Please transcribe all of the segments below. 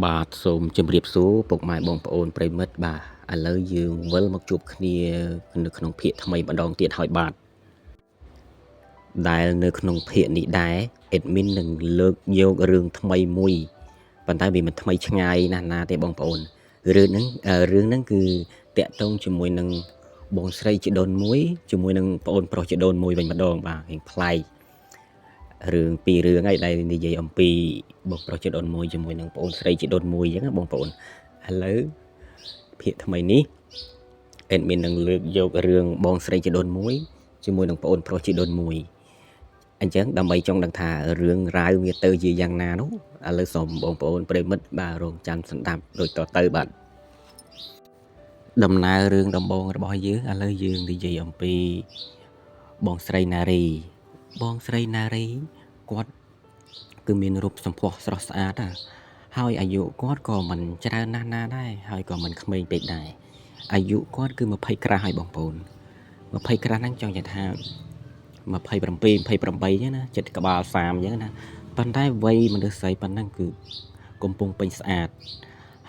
បាទសូមជម្រាបសួរពុកម៉ែបងប្អូនប្រិមិត្តបាទឥឡូវយើងវិលមកជួបគ្នានៅក្នុងភាគថ្មីម្ដងទៀតហើយបាទដែលនៅក្នុងភាគនេះដែរ admin នឹងលើកយករឿងថ្មីមួយប៉ុន្តែវាមិនថ្មីឆ្ងាយណាស់ទេបងប្អូនរឿងហ្នឹងគឺតាក់ទងជាមួយនឹងបងស្រីជីដូនមួយជាមួយនឹងប្អូនប្រុសជីដូនមួយវិញម្ដងបាទរៀងប្លែករឿងពីររឿងហើយដែលនិយាយអំពីបងប្រុសជីដូនមួយជាមួយនឹងប្អូនស្រីជីដូនមួយអញ្ចឹងបងប្អូនឥឡូវភាគថ្មីនេះ admin នឹងលើកយករឿងបងស្រីជីដូនមួយជាមួយនឹងប្អូនប្រុសជីដូនមួយអញ្ចឹងដើម្បីចង់ដឹងថារឿងរ៉ាវវាទៅជាយ៉ាងណានោះឥឡូវសូមបងប្អូនប្រិមិត្តបាទរងចាំស្ដាប់ដូចតទៅបាទដំណើររឿងដំបូងរបស់យើងឥឡូវយើងនិយាយអំពីបងស្រីណារីគាត់គឺមានរូបសម្ផស្សស្រស់ស្អាតហើយអាយុគាត់ក៏មិនច្រើនណាស់ណាដែរហើយក៏មិនក្មេងពេកដែរអាយុគាត់គឺ20ក្រាស់ហើយបងប្អូន20ក្រាស់ហ្នឹងចង់និយាយថា27 28ចឹងណាចិត្តក្បាល30ចឹងណាប៉ុន្តែវ័យមនុស្សស្រីប៉ុណ្ណឹងគឺកំពុងពេញស្អាត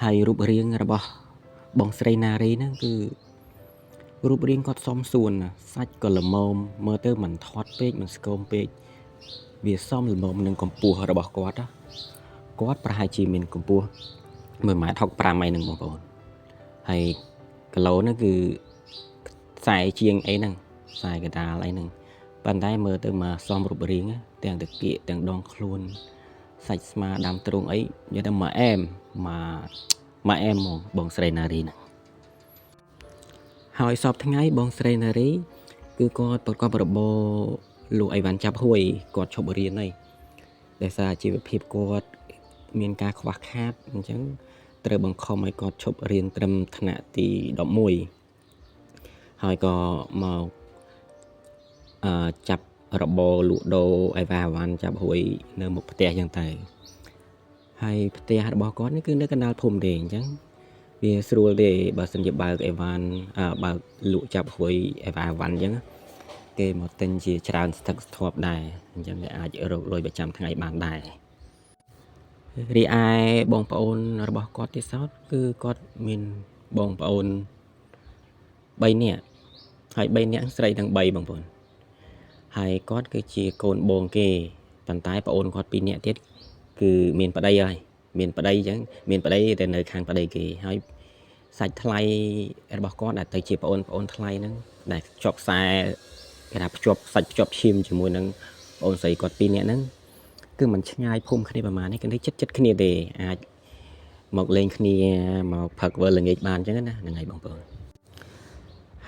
ហើយរូបរាងរបស់បងស្រីណារីហ្នឹងគឺរូបរាងគាត់សមសួនសាច់ក៏ល្មមមើលទៅមិនធាត់ពេកមិនស្គមពេកវាសមល្មមនឹងកម្ពស់របស់គាត់គាត់ប្រហែលជាមានកម្ពស់ 1.65 ម៉ែត្រហ្នឹងបងប្អូនហើយគីឡូហ្នឹងគឺខ្សែជាងអីហ្នឹងខ្សែកដាលអីហ្នឹងប៉ុន្តែមើលទៅមកសមរូបរាងទាំងតាគៀកទាំងដងខ្លួនសាច់ស្មាដាំទ្រូងអីនិយាយទៅមកអែមហ្មងបងស្រីណារីហ្នឹងហើយសពថ្ងៃបងស្រីណារីគឺគាត់ប្រកបរបរលក់អីវ៉ាន់ចាប់ហួយគាត់ឈប់រៀនហើយដោយសារជីវភាពគាត់មានការខ្វះខាតអញ្ចឹងត្រូវបង្ខំឲ្យគាត់ឈប់រៀនត្រឹមថ្នាក់ទី11ហើយក៏មកចាប់របរលក់ដូរអីវ៉ាន់ចាប់ហួយនៅមុខផ្ទះអញ្ចឹងទៅហើយផ្ទះរបស់គាត់នេះគឺនៅកណ្ដាលភូមិទេអញ្ចឹងវាស្រួលទេបើសិនជាបើកអីវ៉ាន់បើកលក់ចាប់ហួយអីវ៉ាន់អញ្ចឹងគេមកទិញជាច្រើនស្ថឹកស្ថប់ដែរអញ្ចឹងគេអាចរកលុយប្រចាំថ្ងៃបានដែររីឯបងប្អូនរបស់គាត់ទៀតសោតគឺគាត់មានបងប្អូន3នាក់ហើយ3នាក់ស្រីទាំង3បងប្អូនហើយគាត់គឺជាកូនបងគេប៉ុន្តែប្អូនគាត់2នាក់ទៀតគឺមានប្តីហើយមានប្តីអញ្ចឹងមានប្តីតែនៅខាងប្តីគេហើយសាច់ថ្លៃរបស់គាត់ដែលទៅជាប្អូនថ្លៃហ្នឹងដែលភ្ជាប់ខ្សែគេថាភ្ជាប់សាច់ភ្ជាប់ឈាមជាមួយនឹងប្អូនស្រីគាត់2នាក់ហ្នឹងគឺมันឆ្ងាយភូមិគ្នាប្រហែលនេះគឺចិត្តគ្នាទេអាចមកលេងគ្នាមកផឹកវើល្ងាចបានអញ្ចឹងណាហ្នឹងហើយបងប្អូន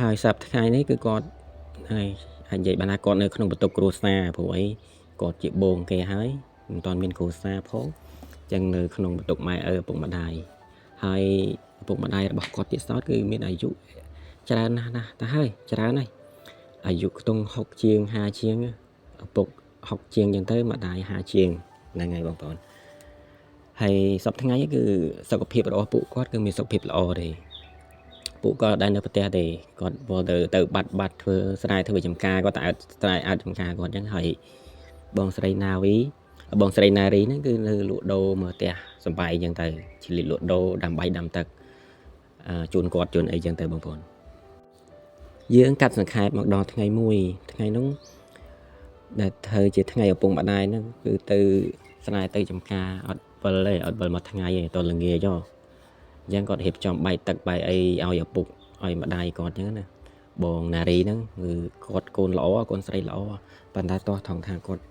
ហើយសប្តាហ៍ថ្ងៃនេះគឺគាត់ហើយអាចនិយាយបានថាគាត់នៅក្នុងបន្ទុកគ្រួសារព្រោះអីគាត់ជាបងគេហើយមិនទាន់មានគ្រួសារផងអញ្ចឹងនៅក្នុងបន្ទុកម៉ែឪឪពុកម្ដាយហើយឪពុកម្ដាយរបស់គាត់ទៀតសោតគឺមានអាយុច្រើនណាស់ទៅហើយច្រើនហើយអាយុខ្ទង់60ជាង50ជាងឪពុក60ជាងអញ្ចឹងទៅម្ដាយ50ជាងហ្នឹងហើយបងប្អូនហើយសប្តាហ៍ថ្ងៃគឺសុខភាពរបស់ពួកគាត់គឺមានសុខភាពល្អទេពួកគាត់ដែរនៅផ្ទះទេគាត់មកទៅបាត់ធ្វើស្រែធ្វើចំការគាត់ទៅស្រែអើចំការគាត់អញ្ចឹងហើយបងស្រីណារីហ្នឹងគឺនៅលក់ដូរមើលផ្ទះសំបែងអញ្ចឹងទៅឆ្លៀតលក់ដូរដាំបាយដាំទឹកជូនគាត់ជូនអីអញ្ចឹងទៅបងប្អូនយើងកាត់សង្ខេបមកដល់ថ្ងៃមួយថ្ងៃនោះដែលធ្វើជាថ្ងៃឪពុកម្ដាយហ្នឹងគឺទៅស្រែទៅចំការអត់វិលទេអត់វិលមកថ្ងៃទេតល្ងាចហ៎អញ្ចឹងគាត់រៀបចំបាយទឹកបាយអីឲ្យឪពុកឲ្យម្ដាយគាត់អញ្ចឹងណាបងណារីហ្នឹងគឺគាត់កូនល្អកូនស្រីល្អប៉ុន្តែតោះថងថាគាត់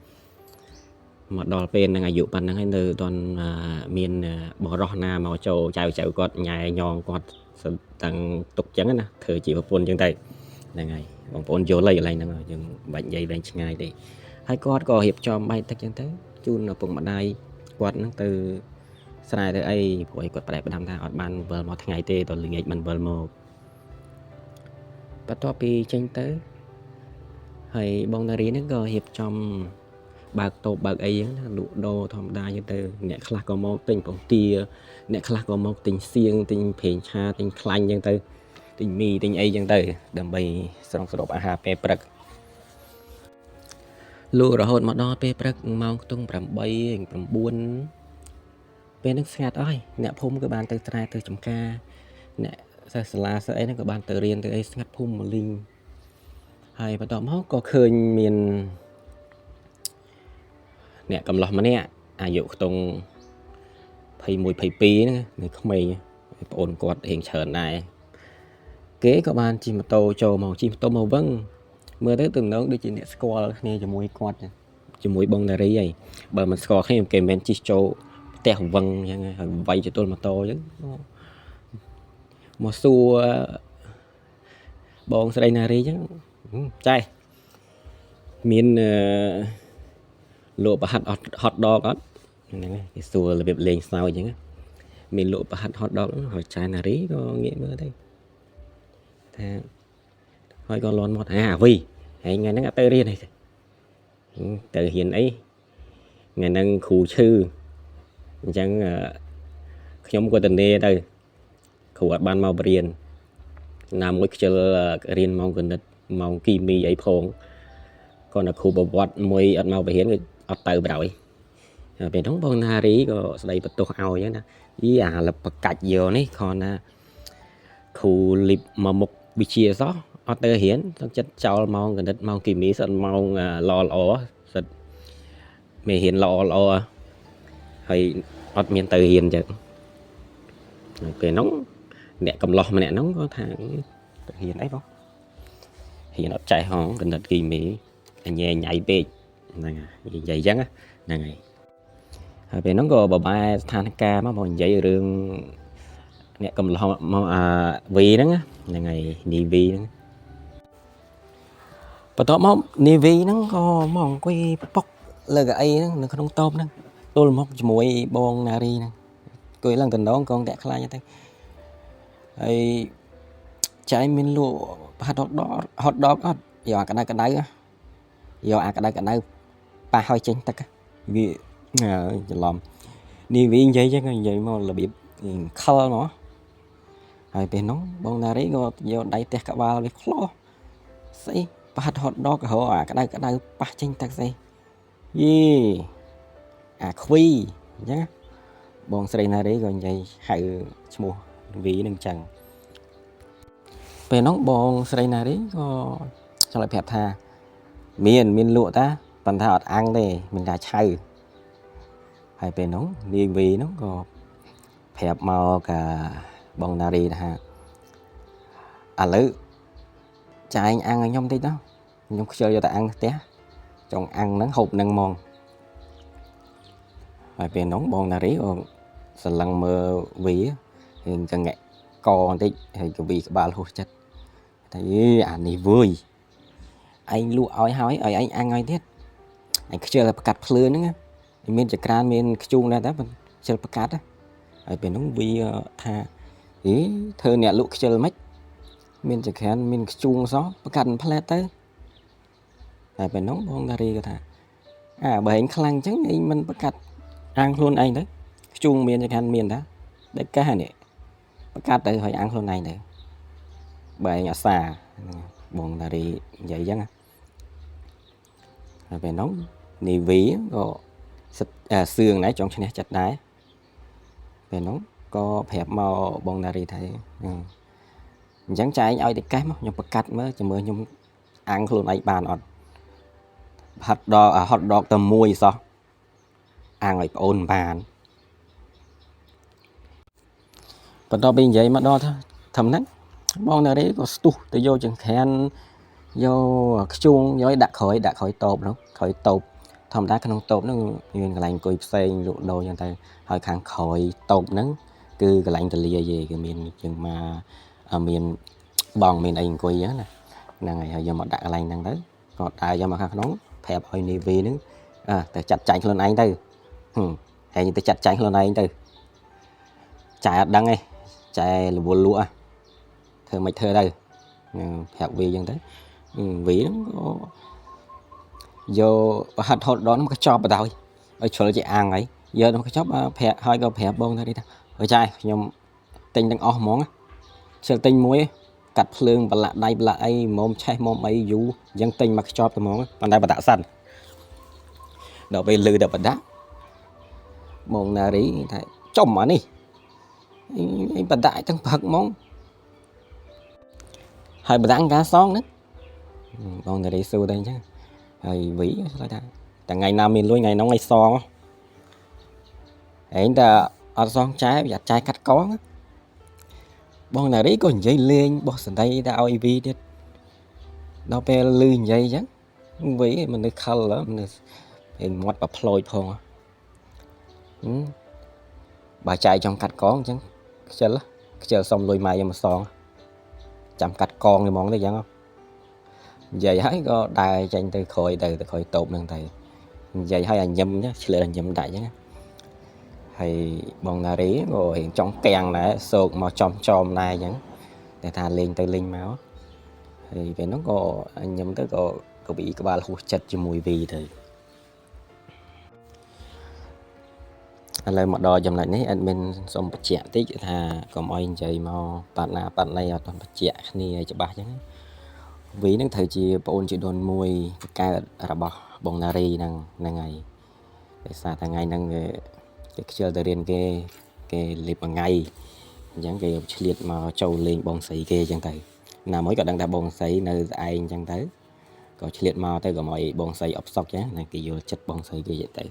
មកដល់ពេលហ្នឹងអាយុប៉ុណ្ណឹងហើយនៅអត់មានបរោះណាមកចូលចៅគាត់ញ៉ែញងគាត់តាំងទុកអញ្ចឹងណាធ្វើជាប្រពន្ធអញ្ចឹងទៅហ្នឹងហើយបងប្អូនយល់ហើយកន្លែងហ្នឹងយើងមិនបាច់និយាយវែងឆ្ងាយទេហើយគាត់ក៏រៀបចំបាយទឹកអញ្ចឹងទៅជូនឪពុកម្ដាយគាត់ហ្នឹងទៅស្រែទៅអីព្រោះគាត់ប្រែផ្ដាំថាអត់បានវិលមកថ្ងៃទេតល្ងាចមិនវិលមកបន្ទាប់ពីចេញទៅហើយបងនារីហ្នឹងក៏រៀបចំបើកតូបបើកអីហ្នឹងណាលក់ដូរធម្មតាអញ្ចឹងទៅអ្នកខ្លះក៏មកទិញពងទាអ្នកខ្លះក៏មកទិញសៀងទិញប្រេងឆាទិញខ្លាញ់អញ្ចឹងទៅទិញមីទិញអីអញ្ចឹងទៅដើម្បីស្រង់សរុបអាហារពេលព្រឹកលក់រហូតមកដល់ពេលព្រឹកម៉ោងខ្ទង់8 9 ពេលហ្នឹងស្ងាត់អើយអ្នកភូមិក៏បានទៅត្រែទៅចំការអ្នកសិស្សសាលាសិស្សអីហ្នឹងក៏បានទៅរៀនទៅអីស្ងាត់ភូមិមកលីងហើយបន្ទាប់មកក៏ឃើញមានអ្នកកំឡោះម្នាក់អាយុខ្ទង់21 22ហ្នឹងនៅក្មេងប្អូនគាត់រៀងច្រើនដែរគេក៏បានជិះម៉ូតូចូលមកជិះម៉ូតូមកវឹងមើលទៅទំនងដូចជាអ្នកស្គាល់គ្នាជាមួយគាត់ជាមួយបងនារីហើយបើមិនស្គាល់គ្នាគេមិនមែនជិះចូលផ្ទះវឹងអញ្ចឹងហើយវាយទៅទល់ម៉ូតូអញ្ចឹងមកសួរបងស្រីនារីអញ្ចឹងចែមានលក់ប្រហិតហត់ដកអត់ហ្នឹងគេសួររបៀបលេងសើចអញ្ចឹងមានលក់ប្រហិតហត់ដកហើយចែនារីក៏ងាកមើលទៅថាហើយក៏លន់មកអាវីហើយថ្ងៃហ្នឹងអត់ទៅរៀនអីទៅរៀនអីថ្ងៃហ្នឹងគ្រូឈឺអញ្ចឹងខ្ញុំក៏ទៅនេទៅគ្រូអត់បានមកបរៀនណាមួយខ្ជិលរៀនម៉ោងគណិតម៉ោងគីមីអីផងគាត់នៅគ្រូប្រវត្តិមួយអត់មកបរៀនគឺអត់ទៅបដ ாய் ពេលហ្នឹងបងនារីក៏ស្ដីបន្ទោសឲ្យហ្នឹងណាយីអាលបកាច់យកនេះគ្រាន់ណាគ្រូលីបមកមុខវិជាសោះអត់ទៅរៀនទឹកចិត្តចោលម៉ោងគណិតម៉ោងគីមីសិនម៉ោងល្អសិនមេរៀនល្អហើយអត់មានទៅរៀនចឹងពេលហ្នឹងអ្នកកំឡោះម្នាក់ហ្នឹងក៏ថាទៅរៀនអីបងរៀនអត់ចេះហងគណិតគីមីអញញ៉ៃពេកហ្នឹងហើយនិយាយចឹងហ្នឹងហើយហើយពេលហ្នឹងក៏បបែស្ថានភាពមកនិយាយរឿងអ្នកកំឡោះមកវីហ្នឹងហ្នឹងហើយនីវីហ្នឹងបន្ទាប់មកនីវីហ្នឹងក៏មកអង្គុយប៉ុកលើកៅអីហ្នឹងនៅក្នុងតូបហ្នឹងទល់មកជាមួយបងនារីហ្នឹងអង្គុយឡើងកណ្ដងកងតាក់ខ្លាញ់ទៅហើយចៃមានលក់ប្រហិតហត់ដកអត់យកអាក្តៅយកអាក្តៅប៉ះឲ្យចេញទឹកវាច្រឡំនេះវានិយាយចឹងនិយាយមករបៀបខលមកហើយពេលហ្នឹងបងណារីក៏យកដៃទះក្បាលវាខ្លោះស្អីប្រហិតហត់ដកក៏អាក្តៅប៉ះចេញទឹកស្អីយីអាខ្វីអញ្ចឹងបងស្រីណារីក៏និយាយហៅឈ្មោះវីនឹងចឹងពេលហ្នឹងបងស្រីណារីក៏ចង់ឲ្យប្រាប់ថាមានលក់តាប៉ុន្តែអត់អាំងទេមិនថាឆៅហើយពេលហ្នឹងនាងវីហ្នឹងក៏ប្រាប់មកកាបងណារីថាឥឡូវចាយអាំងឲ្យខ្ញុំតិចទៅខ្ញុំខ្ជិលយកតែអាំងផ្ទះចង់អាំងហ្នឹងហូបហ្នឹងហ្មងហើយពេលហ្នឹងបងណារីក៏សឡឹងមើលវីរៀងចង្អែកកបន្តិចហើយក៏វីក្បាលហួសចិត្តថាអានេះវើយឯងលក់ឲ្យហើយឲ្យឯងអាំងឲ្យទៀតឯងខ្ជិលតែប្រកាត់ភ្លឺហ្នឹងមានចក្រានមានខ្ជូងដែរតែខ្ជិលប្រកាត់ហើយពេលហ្នឹងវីថាធ្វើអ្នកលក់ខ្ជិលមិនមានចក្រានមានខ្ជូងសោះប្រកាត់ផ្លែតទៅហើយពេលហ្នឹងបងតារីក៏ថាបើឯងខ្លាំងអញ្ចឹងឯងមិនប្រកាត់អាំងខ្លួនឯងទៅខ្ជូងមានចក្រានមានតាដែលកាសនេះប្រកាត់ទៅឲ្យអាំងខ្លួនឯងទៅបើឯងអាសាបងតារីនិយាយអញ្ចឹងហើយពេលហ្នឹងនីវីក៏សឿងដែរចង់ឈ្នះចិត្តដែរពេលហ្នឹងក៏ប្រាប់មកបងតារីថាអញ្ចឹងចែងឲ្យតែកេះមកខ្ញុំប្រកាត់មើលជាមួយខ្ញុំអាំងខ្លួនឯងបានអត់ហត់ដកតែមួយសោះអាំងឲ្យប្អូនបានបន្ទាប់ពីនិយាយមកដល់ថាធំហ្នឹងបងតារីក៏ស្ទុះទៅយកចង្ក្រានយកខ្ជូងយកដាក់ក្រោយតូបហ្នឹងក្រោយតូបធម្មតាក្នុងតូបហ្នឹងមានកន្លែងអង្គុយផ្សេងលក់ដូរចឹងទៅហើយខាងក្រោយតូបហ្នឹងគឺកន្លែងទលាយគេមានជាងមកមានបងមានអីអង្គុយចឹងណាហ្នឹងហើយយកមកដាក់កន្លែងហ្នឹងទៅគាត់ដើរយកមកខាងក្នុងប្រាប់ឲ្យនីវីហ្នឹងទៅចាត់ចែងខ្លួនឯងទៅហើយទៅចាត់ចែងខ្លួនឯងទៅចែអត់ដឹងទេចែរវល់លក់ធ្វើមិនធ្វើទៅប្រាប់វីចឹងទៅវីហ្នឹងក៏យកប្រហិតហត់ដនមកចប់បដ ாய் ឲ្យជ្រុលជាអាំងហើយយកទៅចប់ប្រាប់ហើយក៏ប្រាប់បងថានេះថាអើចាយខ្ញុំទិញទាំងអស់ហ្មងជិលទិញមួយកាត់ភ្លើងប្រឡាក់ដៃប្រឡាក់អីមុំឆេះមុំអីយូរអញ្ចឹងទិញមកខ្ចប់តែហ្មងប៉ុន្តែបដាក់សិនដល់ពេលលឺដល់បដាក់បងណារីថា chồng mà nè bà đại thằng Phật mong hai bà đang cá son đấy còn là đi xưa đây chứ hay vĩ là ngày nào mình luôn ngày nó ngày son ấy ta ở son trái và trái cắt có bọn này đấy còn dây lên bọn sân đây đã ao vi đi nó pe lư dây chứ vĩ mình được khâu lắm mình hình một bà ploi phong bà chạy trong cắt có chứ chờ xong lùi mày mà son chăm cắt con thì món đấy chẳng không vậy hãy có đài tranh từ khỏi tộp nâng thầy vậy hay là nhầm nhá chỉ là nhầm đại nhá hay bọn nà rí rồi hiện trong kèn này sột màu chòm này nhá để thà lên tới linh máu thì về nó có nhầm tới có bị cái ba hút chặt cho mùi vị thì anh lên một đò dòng lại nấy anh bên xong bạch chẹt tí thà còn mọi vậy mà bạn này ở toàn bạch chẹt này cho ba chứ vì nó thời chỉ bọn chỉ đồn mùi cái là bong nari năng ngày để xa thằng ngày năng cái chơi tới đến cái liệp bằng ngày giống cái liệt mà trâu lên bong sấy kia chẳng thấy nào mới có đang đạp bong sấy nơi ai chẳng tới có liệt mà tới có mọi bong sấy ốp sọc nhé này cái vô chất bong sấy kia vậy tới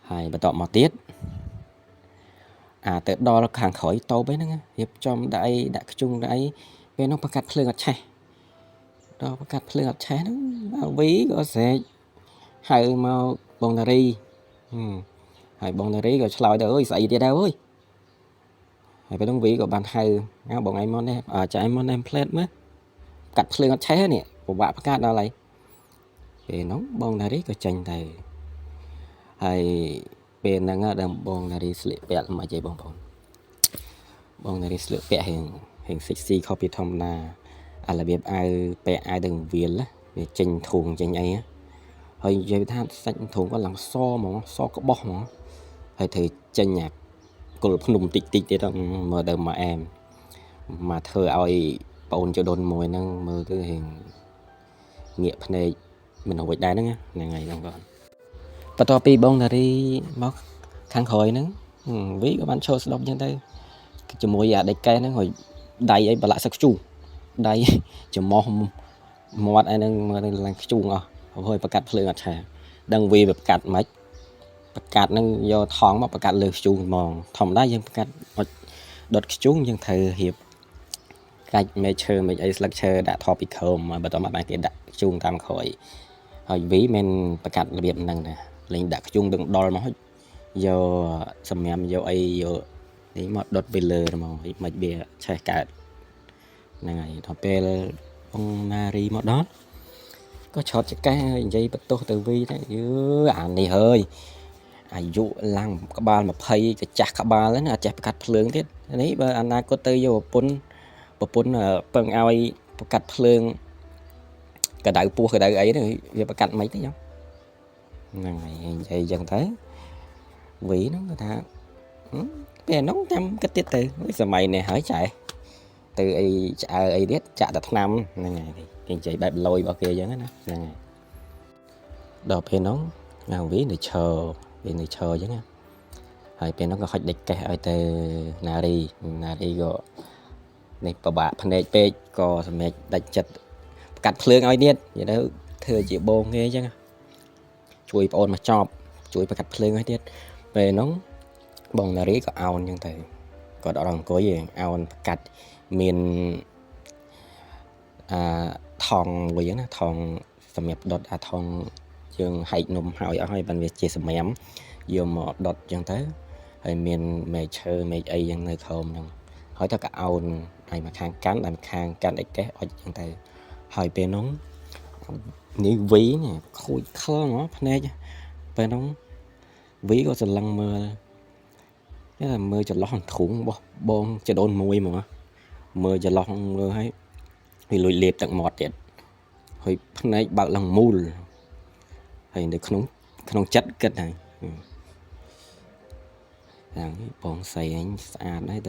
hai bà tọ một tiết tới đó là hàng khỏi tàu bấy nữa hiệp trong đại chung đại bên nó bắt cắt phơi ngặt chay đó bắt cắt phơi ngặt chay nó ví có sẽ hai màu bông nari hai bông nari rồi slide đỡ xảy đi đâu ơi hai cái đông ví của bạn hai ngáo bọn anh món em chạy món em plate mất cắt phơi ngặt chay nè của bạn bắt cắt đâu lại để nóng bông nari có chanh thầy hai bên đang đầm bông nari slip bẹt mà chạy bông nari slip bẹt hình sexy copy thom na là việc ai bẹt ai đừng viền á để chanh thùng chanh ấy á hơi dây than xanh thùng có làm so có bó mà hay thì chanh nhạc cô nùng tịch để trong mở đầu mà em mà thơ ai bồn cho đồn mùi năng mơ cái hình nghiệp này mình học đá nữa nha ngày đang còn và to pi bông là đi móc khang khói nữa ví các bạn show đọc như đây chỉ mùi đầy cây nó hồi đầy ấy bà lại sắc chu đầy chỉ mọt ai đang mà là chu à hồi bà cắt phơi ngặt hà đang vì bà cắt nó do thoáng mà bà cắt lừa chu mòn thòng đá dân bà cắt đột chu dân thời hiệp cái mê chơi mấy ấy là chơi đã thọ bị khom mà bà tao mặt cái đặt chu tam khỏi hồi ví men bà cắt là biệt năng nè lên đặt chu đừng đo mà do sầm em do ấy do đấy mà đột về lừa mà mày bịa chơi cả này thọ pe ông nari một đó có chọt cái dây bắt tô từ vi đấy chứ này hơi dụ lăng các ba mà phay cái chặt các ba lớn là chặt cắt phượng thế đấy bà anh có tới vô pun ở bằng ao ấy cắt phượng cái đại pua cái đại ấy rồi việc cắt mấy thế không này dây dần thế vĩ nó người ta bây nó chăm cái tiết từ giờ mày này hỏi chạy từ ấy biết chạy đặt năm này thì chạy bẹp lôi bao kia giống đó này đợt bên nó nào ví để chờ chứ nha hay bên nó có khách địch cái ở từ nari go này bà bạn phần này pe có mẹ đặt chặt cắt phượng ai điên vậy đó thừa chỉ bông nghe chứ chui ôn mà chọc chui cắt phượng ai điên về nó bông nari có ao như thế có đỏ đồng có gì ao cắt miền thòng lưỡi nó thòng sầm mẹp đọt thòng dương hay nôm hỏi ở hai bên việt chia sầm mém vừa một đọt chẳng thế hay miền mẹ chơi mẹ ấy chẳng nơi không đâu hỏi tất cả ao này mà khang cán làm khang cán đấy cái ở chẳng thế hỏi bên nó ní ví nè khui khơ nó này chứ bên nó ví có sự lăng mơ cái là mơ cho lo hàng thủng bon cho đôn mùi mà mơ cho lo mơ hay thì lùi liệt tận mọt điện hồi này bảo lòng mùi hay được không chất kết này rằng bọn xài anh xa đấy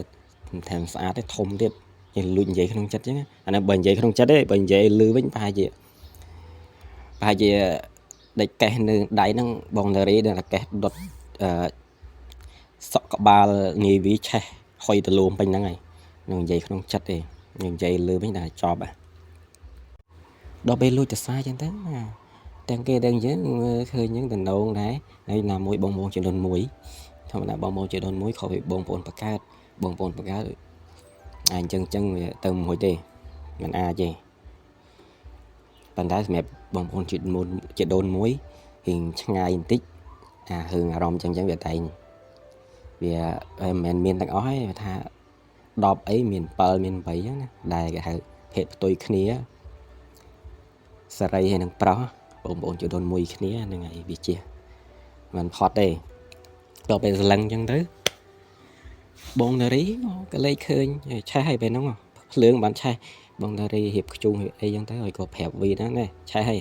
thèm xa đấy thông tiếp nhìn lùi vậy không chất chứ anh em bệnh vậy không chất đấy bệnh vậy lư với bài gì để cái đáy năng bong nari là cái đột សក់ក្បាលងាយវាឆេះហុយទៅលួមពេញហ្នឹងហើយនឹងនិយាយក្នុងចិត្តទេនឹងនិយាយលើវិញតែចប់ដល់ពេលលួចទៅសាចឹងទៅទាំងគេទាំងយើងឃើញយើងតំណងដែរហើយណាមួយបងចំនួន1ធម្មតាបងចំនួន1ខុសពីបងប្អូនបកើតអញ្ចឹងវាទៅមួយទេមិនអាចទេប៉ុន្តែសម្រាប់បងប្អូនជាដូនមួយរៀងឆ្ងាយបន្តិចរឿងអារម្មណ៍ចឹងវាតែងវាមិនមានទាំងអស់ទេថា10អីមាន7មាន8ចឹងណាដែលគេហៅភេទផ្ទុយគ្នាសេរីហើយនឹងប្រុសបងប្អូនជាដូនមួយគ្នាហ្នឹងហើយវាជាមិនផត់ទេដល់ពេលស្លឹងចឹងទៅបងនារីក៏លេចឃើញឆេះហើយពេលហ្នឹងភ្លើងបានឆេះបងនារីរៀបខ្ជុំអីចឹងទៅហើយក៏ប្រាប់វីហ្នឹងដែរឆេះហើយ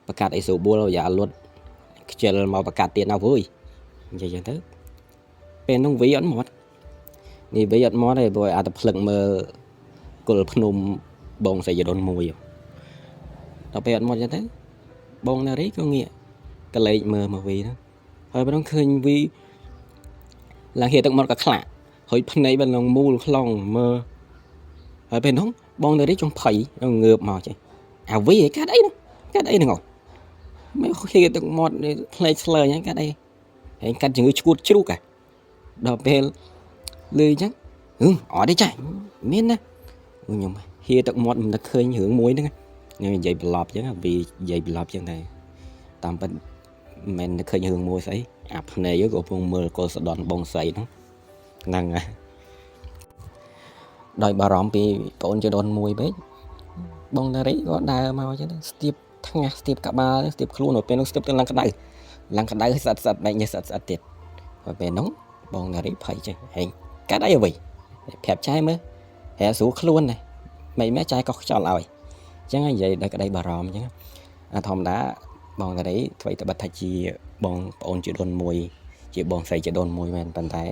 ប្រកាសអីស្រួលបួលយ៉ាលុតខ្ជិលមកប្រកាសទៀតណាវើយនិយាយចឹងទៅពេលហ្នឹងវីអត់មកនេះវីអត់មកទេព្រោះអាចទៅភ្លឹកមើលគុលភ្នំបងស្រីយដូនមួយដល់ពេលអត់មកចឹងទៅបងនារីក៏ងាកកលេចមើលមកវីហ្នឹងហើយពេលហ្នឹងឃើញវីឡើងហៀទឹកមាត់ក៏ខ្លាក់ហើយភ្នែកបានឡើងមូលខ្លងមើលហើយពេលហ្នឹងបងនារីចង់ភ័យងើបមកចេះអាវីកាត់អីហ្នឹងមិនហៀទឹកមាត់ផ្លេចស្លើហ្នឹងកាត់អីហើយកាត់ជំងឺឈួតជ្រូកដល់ពេលលឺអញ្ចឹងអត់ទេចាមានណាខ្ញុំហៀទឹកមាត់មិននឹកឃើញរឿងមួយហ្នឹងខ្ញុំនិយាយប្រឡប់អញ្ចឹងវានិយាយប្រឡប់អញ្ចឹងដែរតាមពិតមិននឹកឃើញរឿងមួយស្អីអាភ្នែកក៏ពងមើលកុលសដនបងស្រីហ្នឹងហើយដោយបារម្ភពីបងចដូនមួយពេកបងតារីក៏ដើរមកអញ្ចឹងស្ទាបថ្ងាសស្ទាបក្បាលស្ទាបខ្លួនពេលនោះស្ទាបទៅឡើងក្តៅឲ្យស្អិតបែកញើសស្អិតទៀតហើយពេលនោះបងតារីភ័យចេះហេកាត់អីអ្វីប្រាប់ចែមើលហែស្រួលខ្លួនដែរមិនមែនចែក៏ខ្ចល់ឲ្យអញ្ចឹងនិយាយដល់ក្តីបារម្ភអញ្ចឹងធម្មតាបងតារីអ្វីទៅបាត់ថាជាបងប្អូនជាដូនមួយជាបងស្រីជាដូនមួយមែនប៉ុន្តែ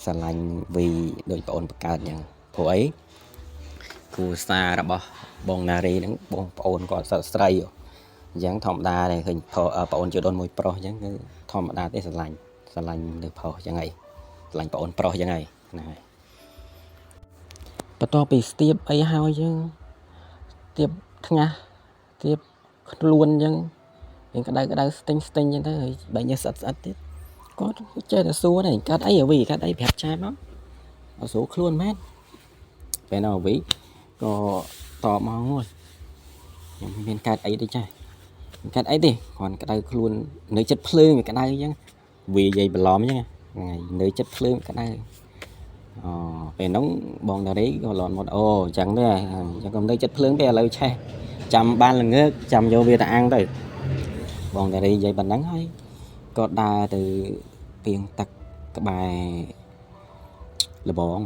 ស្រឡាញ់វីដូចប្អូនបកើតអញ្ចឹងព្រោះអីគ្រួសាររបស់បងណារីហ្នឹងបងប្អូនគាត់ស្រីអញ្ចឹងធម្មតាដែរឃើញប្អូនជាដូនមួយប្រុសអញ្ចឹងគឺធម្មតាទេស្រឡាញ់នៅប្រុសអញ្ចឹងហើយស្រឡាញ់ប្អូនប្រុសអញ្ចឹងហើយហ្នឹងហើយបន្ទាប់ពីស្ទាបអីហើយអញ្ចឹងស្ទាបថ្ងាសស្ទាបខ្លួនអញ្ចឹងរៀងក្តៅស្ទិញអញ្ចឹងទៅហើយបែរញើសស្អិតទៀតគាត់ចេះតែសួរដែរកាត់អីអ្វីកាត់អីប្រាប់ចាមកអត់ស្រួលខ្លួនមែនពេលនោះអ្វីក៏តបមកហួយខ្ញុំមានកាត់អីទេចាកាត់អីទេគ្រាន់ក្តៅខ្លួននៅចិត្តភ្លើងវាក្តៅអញ្ចឹងវានិយាយបន្លំអញ្ចឹងថ្ងៃនៅចិត្តភ្លើងក្តៅពេលហ្នឹងបងតារីក៏លន់មកអូអញ្ចឹងទេអញ្ចឹងក៏នៅចិត្តភ្លើងទេឥឡូវឆេះចាំបានល្ងើកចាំយកវាទៅអាំងទៅបងតារីនិយាយប៉ុណ្ណឹងហើយក៏ដើរទៅពីងទឹកក្បែរលបង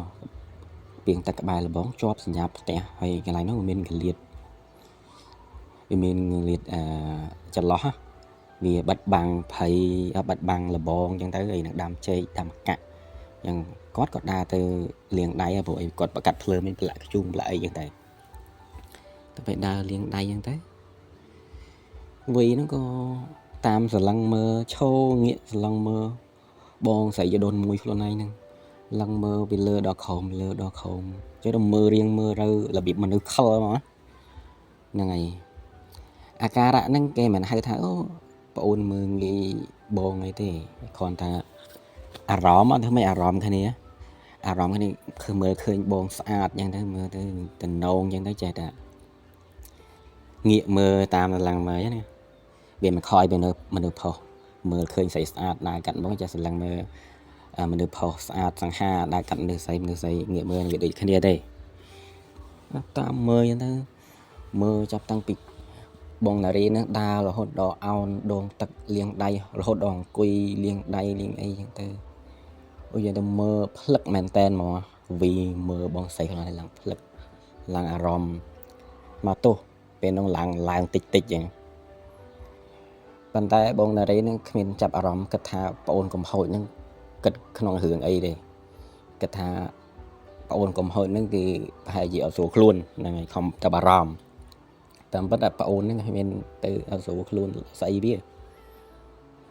ពីងទឹកក្បែរលបងជាប់សញ្ញាផ្ទះហើយកន្លែងនោះមានកលៀតវាមានលៀតចន្លោះវាបិទបាំងភ័យបិទបាំងលបងអញ្ចឹងទៅហើយនឹងដាំចេកដាំកាក់អញ្ចឹងគាត់ក៏ដើរទៅលាងដៃព្រោះអីគាត់បកាត់ភ្លើងមានប្រឡាក់ខ្ជុំប្រឡាក់អីអញ្ចឹងទៅពេលដើរលាងដៃអញ្ចឹងទៅវីហ្នឹងក៏តាមស្រឡឹងមើលឈោងាកស្រឡឹងមើលបងស្រីយដូនមួយខ្លួនឯងហ្នឹងឡឹងមើលពីលើដល់ក្រោមចេះតែមើលរៀងមើលទៅរបៀបមនុស្សខលហ្មងហ្នឹងហើយអាការៈហ្នឹងគេមិនហៅថាអូប្អូនមើលងាយបងអីទេគ្រាន់តែអារម្មណ៍ធ្វើម៉េចអារម្មណ៍គ្នាគឺមើលឃើញបងស្អាតអញ្ចឹងទៅមើលទៅតំណងអញ្ចឹងទៅចេះតែងាកមើលតាមឡឹងមើលណាវាមិនខ້ອຍពីមនុស្សផុសមើលឃើញស្រីស្អាតដើរកាត់មកចេះស្រឡឹងមើលមនុស្សផុសស្អាតសង្ហាដើរកាត់មនុស្សស្រីងាកមើលវាដូចគ្នាទេតាមមើលអញ្ចឹងទៅមើលចាប់តាំងពីបងនារីហ្នឹងដើររហូតដល់អោនដងទឹកលាងដៃរហូតដល់អង្គុយលាងដៃលាងអីអញ្ចឹងទៅអូយទៅមើលផ្លឹកមែនតែនហ្មងវីមើលបងស្រីខ្លួនឡើងផ្លឹកឡើងអារម្មណ៍មកទោះពេលហ្នឹងឡើងតិចអញ្ចឹងប៉ុន្តែបងនារីនឹងគ្មានចាប់អារម្មណ៍គិតថាប្អូនកំហុសនឹងគិតក្នុងរឿងអីទេគិតថាប្អូនកំហុសនឹងគឺប្រហែលជាអត់ស្រួលខ្លួនហ្នឹងហើយខំចាប់អារម្មណ៍តាមពិតតែប្អូននឹងគ្មានទៅអត់ស្រួលខ្លួនស្អីវា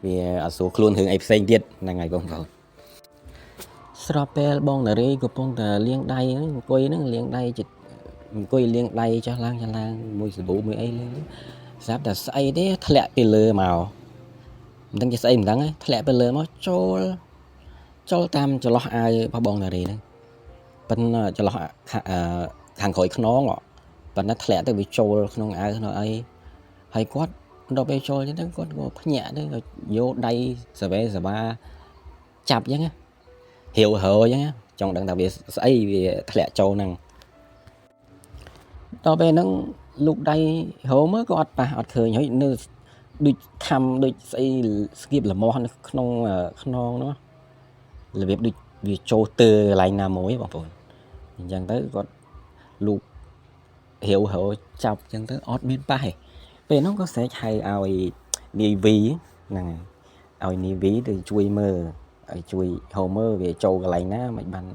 vì ở số luôn hướng ấy xanh tiết là ngày bông rồi Sropel bông là đây của bông là liêng đay nó quay nó liêng đay chỉ quay liêng đay cho lang mùi bố mùi ấy lên giáp là say đấy thẹn bị lừa màu đang chỉ say mình đắng ấy thẹn bị lừa nó cho tam cho lo ai bao bông là đây đấy bên cho lo hàng khỏi nó ngọ bên nó thẹn từ bị trôi không ai nó ai hay quát đâu bị trôi chứ quát có nhẹ đấy rồi vô đây giờ ba chập chứ nhá hiểu hờ chứ nhá trong đặc biệt say vì thẹn trâu năng đó bên nó lúc đây hổ mới có ọt khơi nhảy nơi đôi cam đôi say skip là món không nó là việc đôi việc trâu từ lại nam mối bằng phồn chẳng tới có lúc hiểu hổ chọc chẳng tới ọt bên bay bên nó có sẽ hay ao đi ví này ao đi ví từ chui mơ chui hồ mơ về trâu cái lại ná mày bàn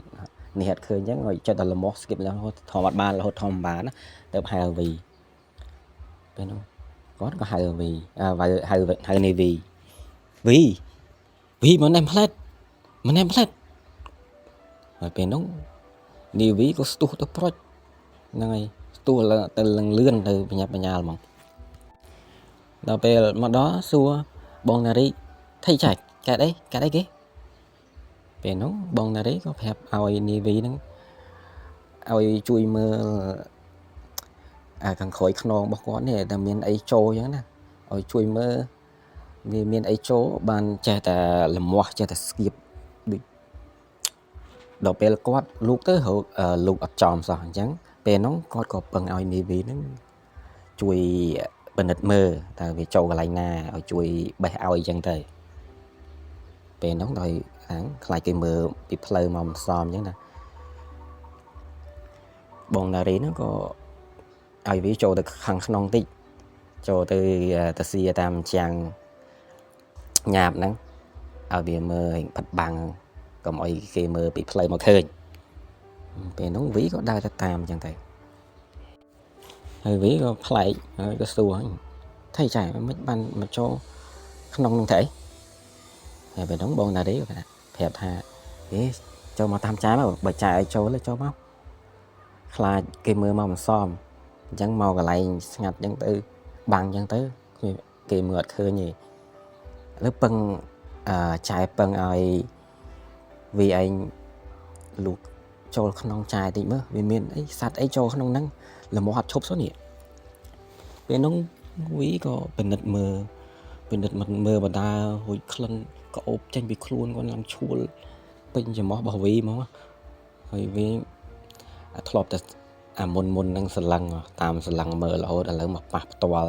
nẹt khơi nhá rồi cho ta là một skip là thò mặt bàn là hột thòm bán được hai vì bên nó có hai vì và hai này vì mà em plét rồi bên nó đi ví có stu to pro này stu là từ lần lươn từ nhà mà đâu về mà đó xua bon là đi thay chạy cái đấy cái về nó bon là đấy có phép ao đi ví nó ao chui mơ càng khỏi non bọc quán này là miền ấy trâu chứ nè ao chui mơ vì miền ấy chỗ ban trẻ ta làm moa trẻ ta skip bị đầu về quát lúc tới hậu lúc ở tròn sao chẳng về nó có bằng ao đi ví nó chui bên đất mơ tại vì trâu cái này nè ở chui bay ao chẳng thời về nó rồi lại cái mơ bị play mỏng xòm chứ nè bọn nào đấy nó có ai ví trâu từ khăn non tích trâu từ ta xì tam chàng nhạp nắng ở vì mơ hình bật bằng còn mọi cái mơ bị play một khơi về nó ví có đai ta tam chẳng thể hơi ví có play có xua thay chạy mất ban mà cho không thể về đóng bọn nào đấy phẹp hà để cho mà tam trái mà bởi chạy cho lấy cho móc là cái mưa màu xòm chẳng màu cái lại ngặt chẳng tư bằng chẳng tư cái mượt khơi nhỉ lớp băng chạy băng ai vì anh lục cho không chạy thì mơ vì miền ấy sát ấy cho không nắng là một hạt chốt số nhỉ bên nó quý có bên đất mơ bà ta hồi khăn có ốp tranh bị khuôn con làm chua bên chỉ mỏ bảo vệ mà bởi vì thọp ta môn năng sờ lăng tam sờ lăng mơ là hồi đã lớn mà toa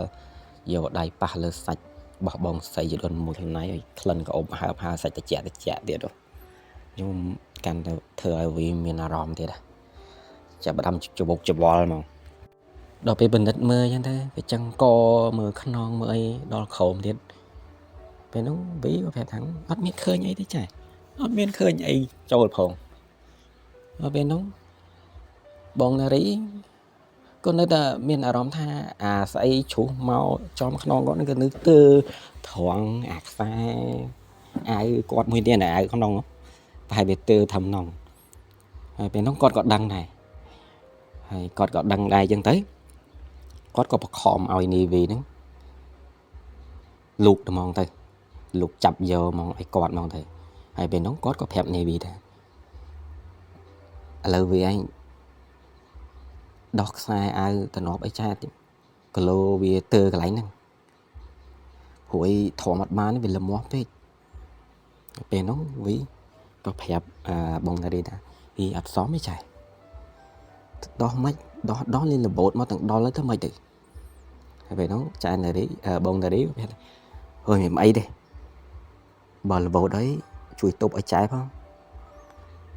giờ đại pa lơ sạch bỏ bong xây dự đoán một lần này khăn có ốp ha sạch chả tiệt rồi nhưng càng thừa vì miền Nam thì đã chả bắt đâm chụp bột chụp bò mà đó về bên đất mơ như thế phải chăng co mơ khăn non mơ ấy đó khổm thiệt về nó ví có phải thắng bắt miếng khơi nhảy thế chả bắt miếng khơi nhảy cho một phòng ở bên nó bọn là đấy con nơi ta miền Nam tha xây chú mau cho khăn non có cái nước tư thoáng xa ai quạt mùi tiền này ai khăn non không phải biệt tư thầm nòng bên nó còn đăng này còn đăng đây chân tới có bọc hòm ao ni vì nó lục được mong tay lục chập giờ mong ai quạt mong thầy hay bên nó có phép này vì thế là vì anh đọc sai ai ta nó ấy cha thì cái lô vì từ cái lấy năng hội thọ mặt ban vì làm món thế bên nó vì có phép bông ra đây đã vì ập xóm mới chạy đó mấy đó lên là bột mà tặng đó lấy tới mấy tỷ về nó chạy này đấy bông này đấy hơi mềm ấy đây bờ là bột đấy chui tụp ở trái không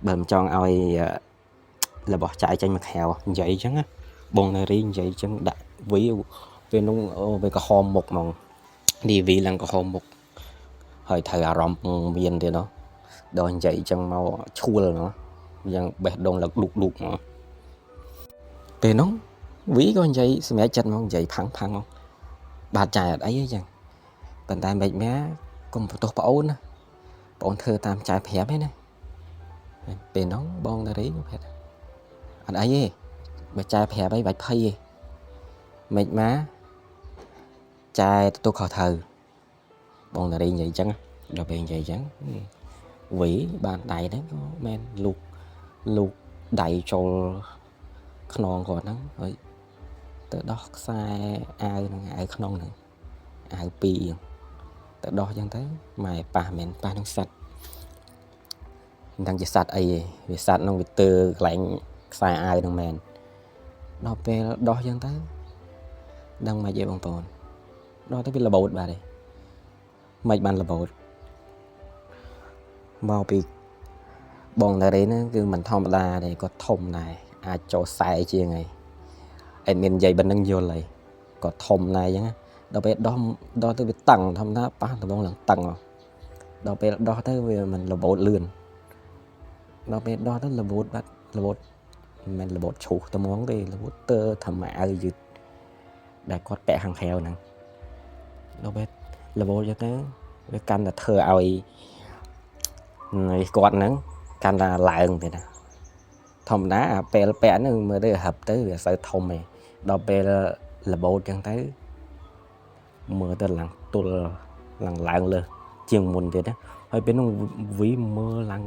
bầm tròn ai là bỏ chạy trên mặt heo vậy chứ á bông này riêng vậy chứ đại ví về nó về cái hòm một mong đi vì là cái hòm một hơi thời rộng miền thì nó đòi vậy chân màu chua rồi nó rằng bẹt đông là đục mà về nó ví con vậy mẹ chân không vậy phẳng không bà trai ở đấy rằng bàn tay mẹ កុំបន្ទោសបងអូនណាបងអូនធ្វើតាមចែប្រាប់ឯណាពេលហ្នឹងបងតារីគាត់អត់អីទេបើចែប្រាប់អីបាច់ភ័យទេមិនមកចែទទួលខុសត្រូវបងតារីនិយាយអញ្ចឹងដល់ពេលនិយាយអញ្ចឹងវីបានដៃហ្នឹងក៏មែនលូកដៃចូលខ្នងគាត់ហ្នឹងហើយទៅដោះខ្សែអាវហ្នឹងអាវក្នុងហ្នឹងអាវពីរទៅដោះអញ្ចឹងទៅម៉ែប៉ះមែនប៉ះនឹងសัตว์មិនដឹងជាសัตว์អីទេវាសัตว์ហ្នឹងវាទើកន្លែងខ្សែអាវហ្នឹងមែនដល់ពេលដោះអញ្ចឹងទៅដឹងមកនិយាយបងប្អូនដល់ទៅវារបូតបាទទេមិនបានរបូតមកពីបងតារីហ្នឹងគឺមិនធម្មតាទេគាត់ធំដែរអាចចូលខ្សែជាងហើយអត់មាននិយាយប៉ុណ្្នឹងយល់ហើយគាត់ធំដែរអញ្ចឹងដល់ពេលដោះទៅវាតឹងធម្មតាប៉ះដំងឡើងតឹងដល់ពេលដោះទៅវាមិនរបូតលឿនដល់ពេលដោះទៅរបូតបាត់របូតមិនមែនរបូតឈូសត្មងទេរបូតទើធម្មអាវយឺតដែលគាត់ពាក់ខាងក្រៅហ្នឹងដល់ពេលរបូតទៅវាកាន់តែធ្វើឲ្យគាត់ហ្នឹងកាន់តែឡើងទៀតណាធម្មតាពេលពាក់ហ្នឹងមើលទៅហឹបទៅវាសូវធំឯងដល់ពេលរបូតចឹងទៅមើលទៅឡើងទល់ឡើងលើជាងមុនទៀតណាហើយពេលហ្នឹងវីមើលឡើង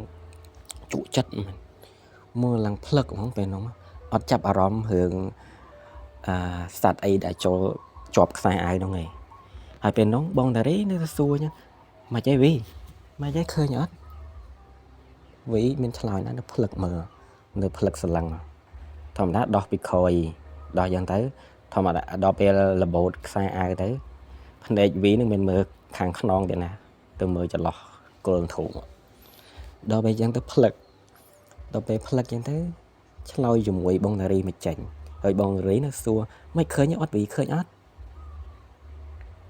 ជក់ចិត្តមើលឡើងផ្លឹកហ្មងពេលហ្នឹងអត់ចាប់អារម្មណ៍រឿងសัตว์អីដែលចូលជាប់ខ្សែអាវហ្នឹងឯងហើយពេលហ្នឹងបងតារីនៅទៅសួរចឹងមកចៃវីមកចៃឃើញអត់វីមានឆ្លើយណានៅផ្លឹកមើលនៅផ្លឹកសឡឹងធម្មតាដោះពីក្រោយដោះយ៉ាងទៅធម្មតាដល់ពេលរបូតខ្សែអាវទៅភ្នែកវីនឹងមិនមើលខាងខ្នងទេណាទៅមើលចន្លោះគល់ធូដល់ពេលយ៉ាងទៅផ្លឹកដល់ពេលផ្លឹកយ៉ាងទៅឆ្លើយជាមួយបងតារីមកចេញហើយបងតារីនៅសួរមិនឃើញអត់វីឃើញអត់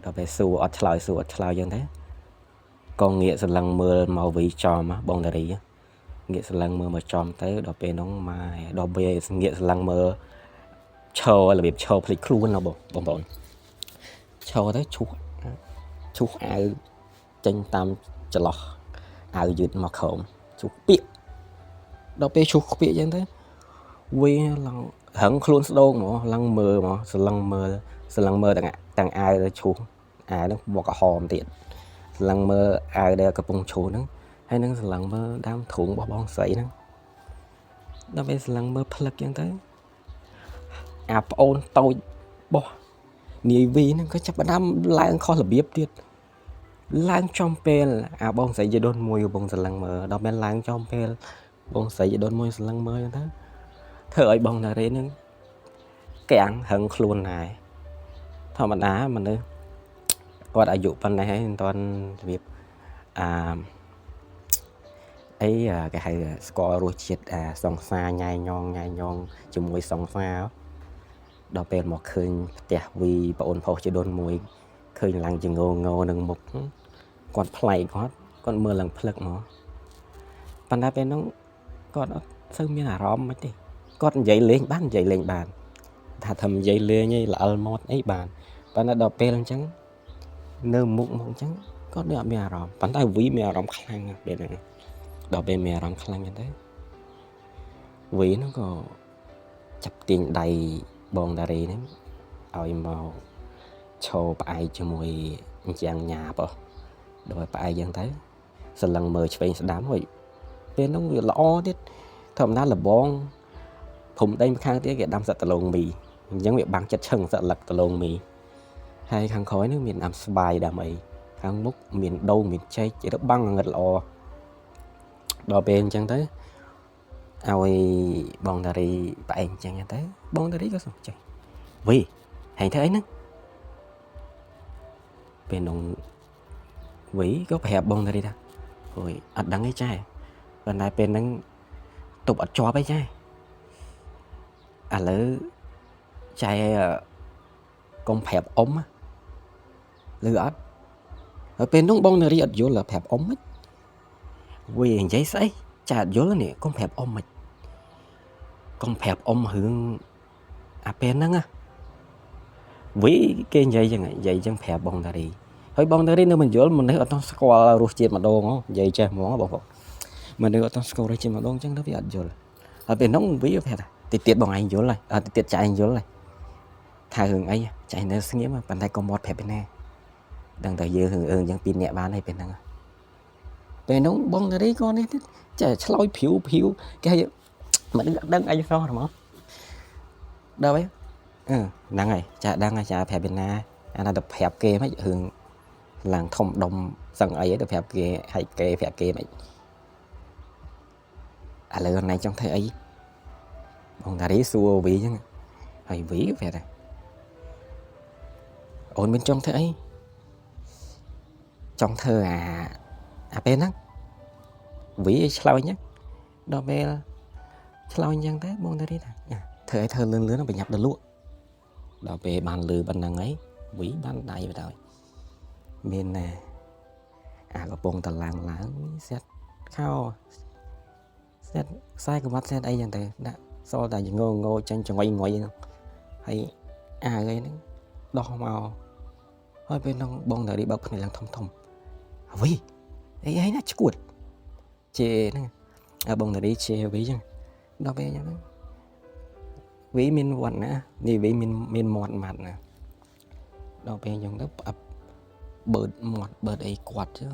ដល់ពេលសួរអត់ឆ្លើយយ៉ាងទៅក៏ងាកសឡឹងមើលមកវីចំបងតារីងាកសឡឹងមើលមកចំទៅដល់ពេលហ្នឹងម៉ែដល់ពេលងាកសឡឹងមើលឈររបៀបឈរភ្លេចខ្លួនណាបងប្អូនឈរទៅឈូសអាវចេញតាមចន្លោះអាវយឺតមកក្រោមឈូសពាកដល់ពេលឈូសពាកអញ្ចឹងទៅវាឡើងរឹងខ្លួនស្ដោងហ្មងឡើងមើលហ្មងសឡឹងមើលទាំងអាវទៅឈូសអាវហ្នឹងបកក្រហមទៀតសឡឹងមើលអាវដែលកំពុងឈូសហ្នឹងហើយនឹងសឡឹងមើលដើមធុងរបស់បងស្រីហ្នឹងដល់ពេលសឡឹងមើលផ្លឹកអញ្ចឹងទៅអាប្អូនតូចរបស់នាយវីហ្នឹងក៏ចាប់ផ្ដើមឡើងខុសរបៀបទៀតឡើងចំពេលអាបងស្រីយីដូនមួយកំពុងសឡឹងមើលដល់ពេលឡើងចំពេលបងស្រីយីដូនមួយសឡឹងមើលអញ្ចឹងទៅធ្វើឲ្យបងតារីហ្នឹងកាំងរឹងខ្លួនដែរធម្មតាមនុស្សគាត់អាយុប៉ុណ្ណេះហើយមិនទាន់របៀបគេហៅស្គាល់រសជាតិសង្សារញ៉ៃញងជាមួយសង្សារដល់ពេលមកឃើញផ្ទះវីប្អូនប្រុសជាដូនមួយឃើញឡើងជាងងនឹងមុខគាត់ប្លែកគាត់មើលឡើងផ្លឹកមកប៉ុន្តែពេលហ្នឹងគាត់អត់សូវមានអារម្មណ៍មិនទេគាត់និយាយលេងបានថានិយាយលេងឯងល្អលម៉ត់អីបានប៉ុន្តែដល់ពេលអញ្ចឹងនៅមុខអញ្ចឹងគាត់ដូចអត់មានអារម្មណ៍ប៉ុន្តែវីមានអារម្មណ៍ខ្លាំងណាស់ពេលហ្នឹងដល់ពេលមានអារម្មណ៍ខ្លាំងអញ្ចឹងទៅវីហ្នឹងក៏ចាប់ទាញដៃបងតារីហ្នឹងឲ្យមកឈរផ្អែកជាមួយអញ្ចឹងញ៉ាបដល់ផ្អែកអញ្ចឹងទៅសឡឹងមើលឆ្វេងស្ដាំហុយពេលហ្នឹងវាល្អទៀតធម្មតាលបងភូមិដីម្ខាងទៀតគេដាំសត្វដលងមីអញ្ចឹងវាបាំងចិត្តឈឹងសត្វលឹកដលងមីហើយខាងក្រោយហ្នឹងមានដាំស្វាយដាំអីខាងមុខមានដូងមានចេកទៅបាំងងឹតល្អដល់ពេលអញ្ចឹងទៅឲ្យបងតារីផ្អែកអញ្ចឹងទៅបងតារីក៏សុខចិត្តវីហែងធ្វើអីហ្នឹងពេលនោះវីក៏ប្រាប់បងតារីថាអូយអត់ដឹងអីចាប៉ុន្តែពេលហ្នឹងទប់អត់ជាប់អីចាឥឡូវចែកុំប្រាប់អ៊ំឬអត់ហើយពេលនោះបងតារីអត់យល់ប្រាប់អ៊ំមិនវីនិយាយស្អីចាអត់យល់នេះកុំប្រាប់អ៊ំមិនកុំប្រាប់អ៊ំរឿងអាពេលហ្នឹងវីគេនិយាយចឹងប្រាប់បងតារី ហើយបងតារីនៅមិនយល់មនុស្សអត់ស្គាល់រសជាតិម្ដងនិយាយចេះហ្មងបងប្អូនមនុស្សអត់ស្គាល់រសជាតិម្ដងអញ្ចឹងទៅវាអត់យល់ហើយពេលហ្នឹងវាប្រាប់ថាទៀតបងឯងយល់ហើយអត់ទៀតចាឯងយល់ហើយថារឿងអីចាឯងនៅស្ងៀមប៉ុន្តែក៏មាត់ប្រាប់ឯណាដឹងតែយើងរឿងអឺយ៉ាងពីរនាក់បានហើយពេលហ្នឹងពេលហ្នឹងបងតារីក៏នេះទៀតចេះឆ្លោយភីវគេមិនដឹងអីសោះហ្មងដល់ហើយហ្នឹងហើយចាដឹងហើយចាប្រាប់ឯណាអាណាទៅប្រាប់គេមិនរឿងឡើងធំដុំសឹងអីទៅប្រាប់គេឲ្យគេប្រាប់គេមិនឥឡូវណៃចង់ធ្វើអីបងតារីសួរវីចឹងហើយវីប្រាប់ថាអូនមិនចង់ធ្វើអីចង់ធ្វើអាពេលហ្នឹងវីឆ្លោយចឹងដល់ពេលឆ្លោយចឹងទៅបងតារីថាធ្វើឲ្យធ្វើលឿនប្រញាប់ទៅលក់ដល់ពេលបានលឺប៉ុណ្ណឹងហើយវីបានដៃទៅមានកំពុងតឡើងសេតខោសេតខ្សែក្បាត់សេតអីចឹងទៅដាក់សល់តែងងចាញ់ចង្អុយងុយហ្នឹងហើយអីហ្នឹងដោះមកហើយពេលហ្នឹងបងតារីបើកភ្នែកឡើងធំវីអីណាឈួតជេហ្នឹងបងតារីជេវីចឹងដល់ពេលចឹងវីមានវត្តណានេះវីមានមាត់ម៉ាត់ណាដល់ពេលចឹងទៅបើកមាត់បើកអីគាត់ចឹង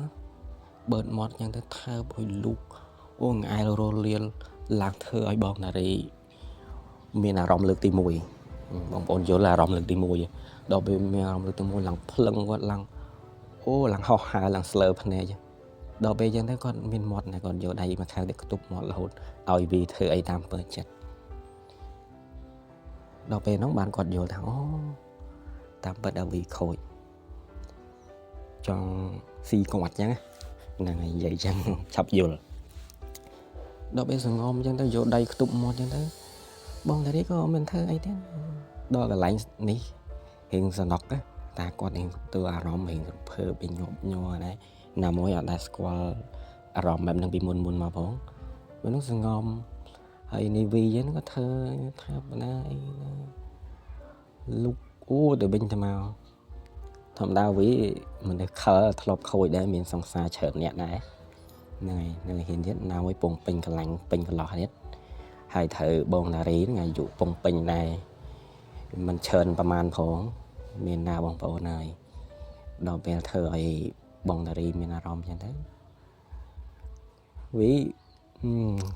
បើកមាត់ចឹងទៅថើបឲ្យលូកអូងឯលរលៀលឡើងធ្វើឲ្យបងតារីមានអារម្មណ៍លើកទី1បងប្អូនយល់អារម្មណ៍លើកទី1ដល់ពេលមានអារម្មណ៍លើកទី1ឡើងភ្លឹងគាត់ឡើងឡើងហោះហើរឡើងស្លើភ្នែកដល់ពេលចឹងទៅគាត់មានមាត់ណាគាត់យកដៃមកខាងទៅខ្ទប់មាត់រហូតឲ្យវីធ្វើអីតាមពើចិត្តដល់ពេលហ្នឹងបានគាត់យល់ថាអូតាមពិតឲ្យវីខូចចង់ស៊ីគាត់ចឹងហ្នឹងហើយនិយាយចឹងឆាប់យល់ដល់ពេលសងំចឹងទៅយកដៃខ្ទប់មាត់ចឹងទៅបងតារីក៏មិនធ្វើអីទៀតដល់កន្លែងនេះរៀងសនុកតាគាត់រៀងទៅអារម្មណ៍រៀងភើបញាប់ញ័រដែរណាមួយអត់ដែលស្គាល់អារម្មណ៍បែបហ្នឹងពីមុនមកផងពេលនោះសងំហើយនេះវីចឹងក៏ធ្វើថាបណ្ណាអីលុកទៅវិញទៅមកធម្មតាវីមនុស្សខលធ្លាប់ខូចដែរមានសង្សារច្រើនអ្នកដែរហ្នឹងហើយនៅហ៊ានទៀតណាមួយពងពេញកន្លាញ់ពេញកន្លោះទៀតហើយត្រូវបងតារីហ្នឹងអាយុពងពេញដែរមិនច្រើនប្រហែលផងមានណាបងប្អូនហើយដល់ពេលធ្វើឲ្យបងតារីមានអារម្មណ៍ចឹងទៅវី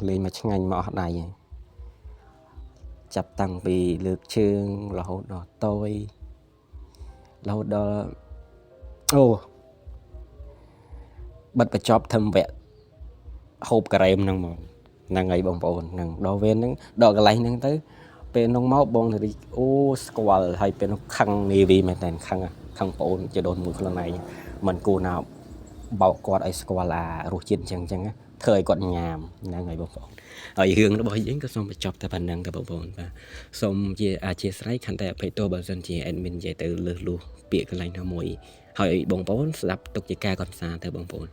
លេងមកឆ្ងាញ់មកអស់ដៃហើយចាប់តាំងពីលើកជើងរហូតដល់តយរហូតដល់បិទបញ្ចប់ធម្មវគ្គហូបការ៉េមហ្នឹងមកហ្នឹងហើយបងប្អូនហ្នឹងដល់វេនហ្នឹងដល់កន្លែងហ្នឹងទៅពេលហ្នឹងមកបងតារីស្គាល់ហើយពេលនោះខឹងនីវីមែនតើខឹងប្អូនជាដូនមួយខ្លួនឯងមិនគួរណាបោកគាត់ឲ្យស្គាល់រសជាតិអញ្ចឹងធ្វើឲ្យគាត់ញ៉ាំហ្នឹងហើយបងប្អូនហើយរឿងរបស់យើងក៏សូមបញ្ចប់តែប៉ុណ្្នឹងទៅបងប្អូនបាទសូមជាអធិស្ឋានខន្តីអភ័យទោសបើសិនជា admin និយាយទៅលើសលួសពាក្យកន្លែងណាមួយហើយបងប្អូនស្ដាប់ទុកជាការកំសាន្តទៅបងប្អូន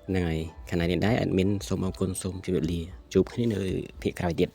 ហ្នឹងហើយខណៈនេះដែរ admin សូមអរគុណសូមជម្រាបលាជួបគ្នានៅភាគក្រោយទៀត